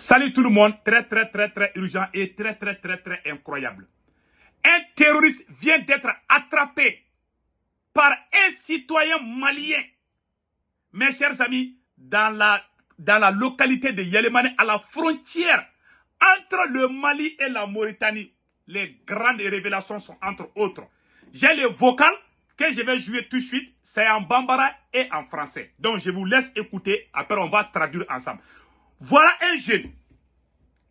Salut tout le monde, très urgent et très incroyable. Un terroriste vient d'être attrapé par un citoyen malien. Mes chers amis, dans la localité de Yélémané, à la frontière entre le Mali et la Mauritanie, les grandes révélations sont entre autres. J'ai les vocales que je vais jouer tout de suite, c'est en bambara et en français. Donc je vous laisse écouter, après on va traduire ensemble. Voilà un jeune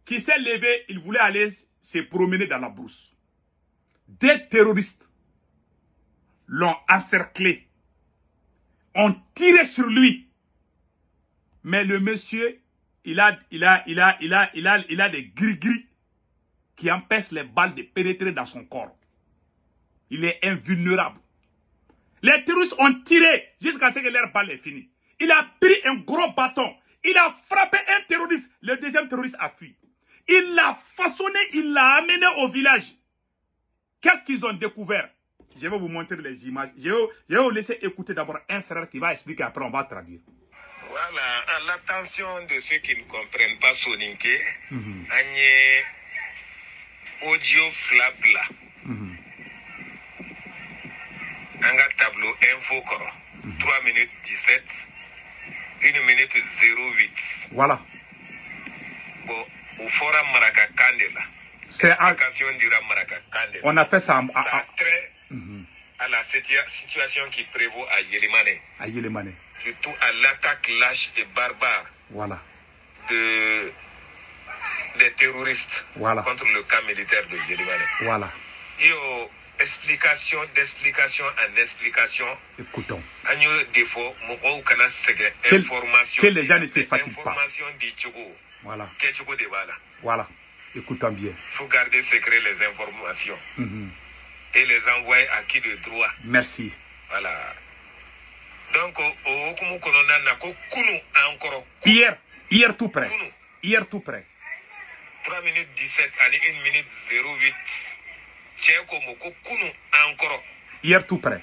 qui s'est levé, il voulait aller se promener dans la brousse. Des terroristes l'ont encerclé, ont tiré sur lui. Mais le monsieur, il a des gris-gris qui empêchent les balles de pénétrer dans son corps. Il est invulnérable. Les terroristes ont tiré jusqu'à ce que leur balle est finie. Il a pris un gros bâton. Il a frappé un terroriste. Le deuxième terroriste a fui. Il l'a façonné, il l'a amené au village. Qu'est-ce qu'ils ont découvert? Je vais vous montrer les images. Je vais vous laisser écouter d'abord un frère qui va expliquer, après on va traduire. Voilà, à l'attention de ceux qui ne comprennent pas Soninké, Agnès audio flabla. Anga tableau info koro. 3 minutes 17, 1 minute 08. Voilà. Bon, au forum Maraka Kandela. C'est on a fait ça ça trait à la situation qui prévaut à Yélémané. À Yélémané. Surtout à l'attaque lâche et barbare. Voilà. Des terroristes. Voilà. Contre le camp militaire de Yélémané. Voilà. Et explication d'explication en explication. Écoutons. Information. Que les gens ne se fatiguent pas. Information du Tchogo. Voilà. Voilà. Voilà. Écoutons bien. Il faut garder secret les informations. Et les envoyer à qui de droit. Merci. Voilà. Donc, hier tout près. Hier tout près. 3 minutes 17 et 1 minute 08. Hier tout près.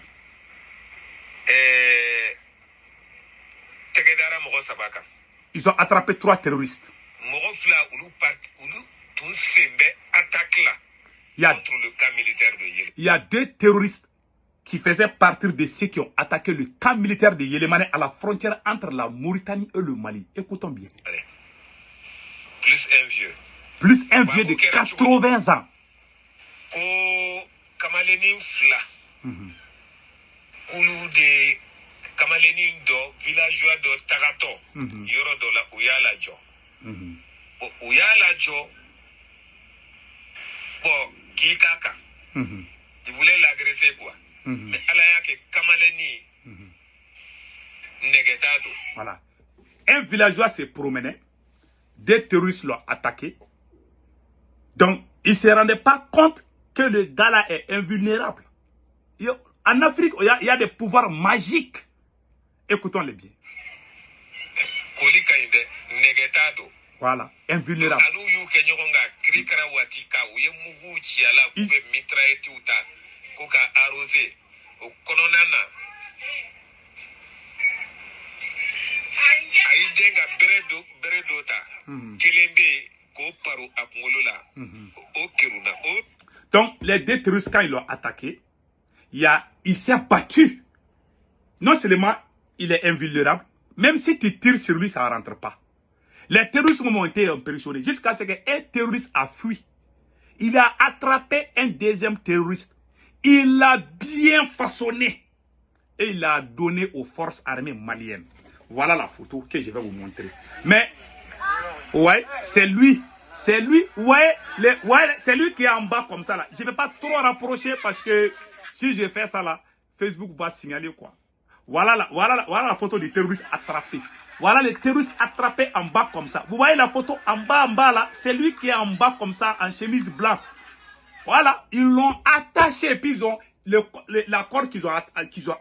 Ils ont attrapé 3 terroristes. Il y a 2 terroristes qui faisaient partie de ceux qui ont attaqué le camp militaire de Yélémané à la frontière entre la Mauritanie et le Mali. Écoutons bien. Plus un vieux. Plus un vieux de 80 ans. Kamalenin Fla. Koulou de Kamalenin do, villageois de Tagato. Yoro do la Ouyala Jo. Ouyala Jo. Bon, Kikaka. Il voulait l'agresser quoi. Mais Alaya que Kamaleni. Negetado. Voilà. Un villageois s'est promené. Des terroristes l'ont attaqué. Donc, il ne se rendait pas compte que le gars là est invulnérable. En Afrique, il y a des pouvoirs magiques. Écoutons-les bien. Voilà, invulnérable. Donc, les 2 terroristes, quand ils l'ont attaqué, il s'est battu. Non seulement il est invulnérable, même si tu tires sur lui, ça ne rentre pas. Les terroristes ont été impressionnés jusqu'à ce qu'un terroriste a fui. Il a attrapé un deuxième terroriste. Il l'a bien façonné. Et il l'a donné aux forces armées maliennes. Voilà la photo que je vais vous montrer. Mais, ouais, c'est lui. C'est lui, ouais, c'est lui qui est en bas comme ça là. Je ne vais pas trop rapprocher parce que si je fais ça là, Facebook va signaler quoi. Voilà la photo du terroriste attrapé. Voilà le terroriste attrapé en bas comme ça. Vous voyez la photo en bas là, c'est lui qui est en bas comme ça en chemise blanche. Voilà, ils l'ont attaché, puis ils ont la corde qu'ils ont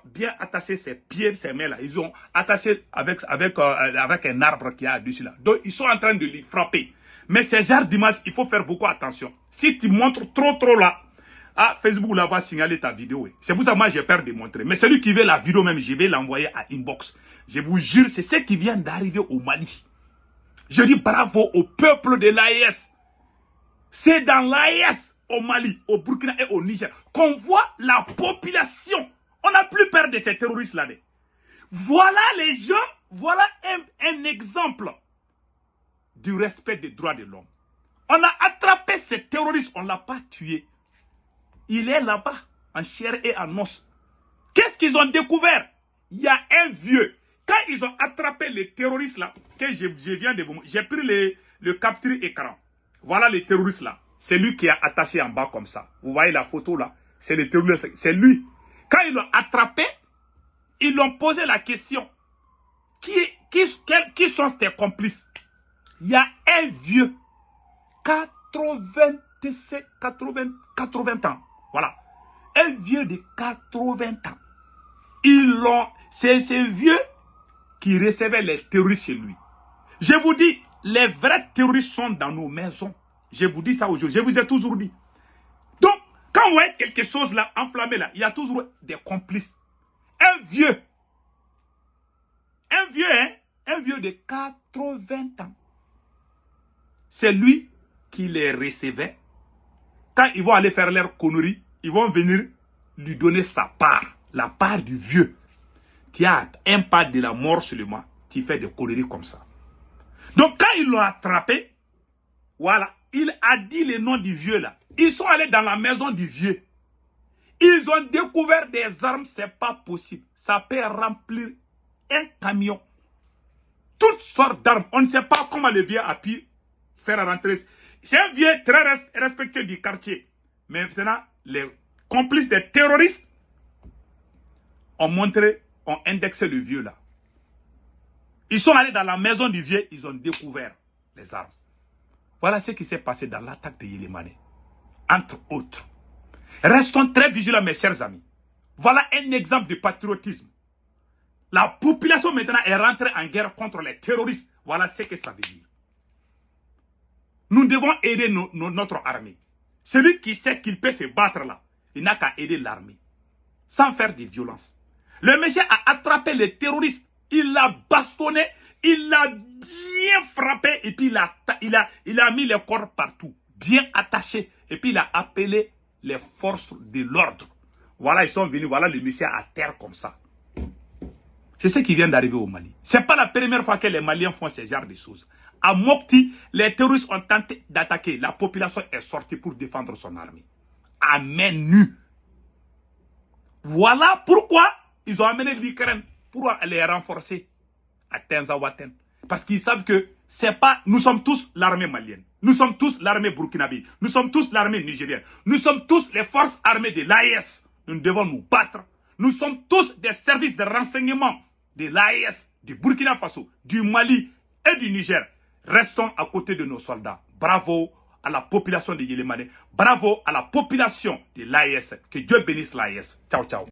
bien attaché ses pieds, ses mains là. Ils ont attaché avec un arbre qui est dessus là. Donc ils sont en train de lui frapper. Mais ces genres d'images, il faut faire beaucoup attention. Si tu montres trop là, Facebook là va signaler ta vidéo. C'est pour ça que moi j'ai peur de montrer. Mais celui qui veut la vidéo même, je vais l'envoyer à inbox. Je vous jure, c'est ce qui vient d'arriver au Mali. Je dis bravo au peuple de l'AES. C'est dans l'AES, au Mali, au Burkina et au Niger, qu'on voit la population. On n'a plus peur de ces terroristes-là. Voilà les gens, voilà un exemple du respect des droits de l'homme. On a attrapé ces terroristes, on ne l'a pas tué. Il est là-bas, en chair et en os. Qu'est-ce qu'ils ont découvert? Il y a un vieux. Quand ils ont attrapé les terroristes là, que je viens de vous montrer, j'ai pris le capture écran. Voilà les terroristes là. C'est lui qui est attaché en bas comme ça. Vous voyez la photo là? C'est le terroriste, c'est lui. Quand ils l'ont attrapé, ils l'ont posé la question. Qui sont tes complices? Il y a un vieux, 80 ans. Voilà. Un vieux de 80 ans. C'est ce vieux qui recevait les terroristes chez lui. Je vous dis, les vrais terroristes sont dans nos maisons. Je vous dis ça aujourd'hui. Je vous ai toujours dit. Donc, quand vous voyez quelque chose là, enflammé là, il y a toujours des complices. Un vieux, un vieux de 80 ans. C'est lui qui les recevait. Quand ils vont aller faire leur connerie, ils vont venir lui donner sa part. La part du vieux. Tu as un pas de la mort seulement. Tu fais des conneries comme ça. Donc quand ils l'ont attrapé, voilà, il a dit le nom du vieux là. Ils sont allés dans la maison du vieux. Ils ont découvert des armes, c'est pas possible. Ça peut remplir un camion. Toutes sortes d'armes. On ne sait pas comment le vieux a pu faire rentrer. C'est un vieux très respectueux du quartier. Mais maintenant, les complices des terroristes ont indexé le vieux là. Ils sont allés dans la maison du vieux, ils ont découvert les armes. Voilà ce qui s'est passé dans l'attaque de Yélémané. Entre autres. Restons très vigilants, mes chers amis. Voilà un exemple de patriotisme. La population maintenant est rentrée en guerre contre les terroristes. Voilà ce que ça veut dire. Nous devons aider notre armée. Celui qui sait qu'il peut se battre là, il n'a qu'à aider l'armée. Sans faire de violence. Le monsieur a attrapé les terroristes. Il l'a bastonné. Il l'a bien frappé. Et puis il a mis les corps partout. Bien attachés. Et puis il a appelé les forces de l'ordre. Voilà, ils sont venus. Voilà le monsieur à terre comme ça. C'est ce qui vient d'arriver au Mali. Ce n'est pas la première fois que les Maliens font ce genre de choses. À Mopti, les terroristes ont tenté d'attaquer. La population est sortie pour défendre son armée. À main nue. Voilà pourquoi ils ont amené l'Ukraine pour les renforcer à Tenzawaten. Parce qu'ils savent que c'est pas, nous sommes tous l'armée malienne. Nous sommes tous l'armée burkinabé. Nous sommes tous l'armée nigérienne. Nous sommes tous les forces armées de l'AES. Nous devons nous battre. Nous sommes tous des services de renseignement de l'AES, du Burkina Faso, du Mali et du Niger. Restons à côté de nos soldats. Bravo à la population de Yélémané. Bravo à la population de l'AES. Que Dieu bénisse l'AES. Ciao, ciao.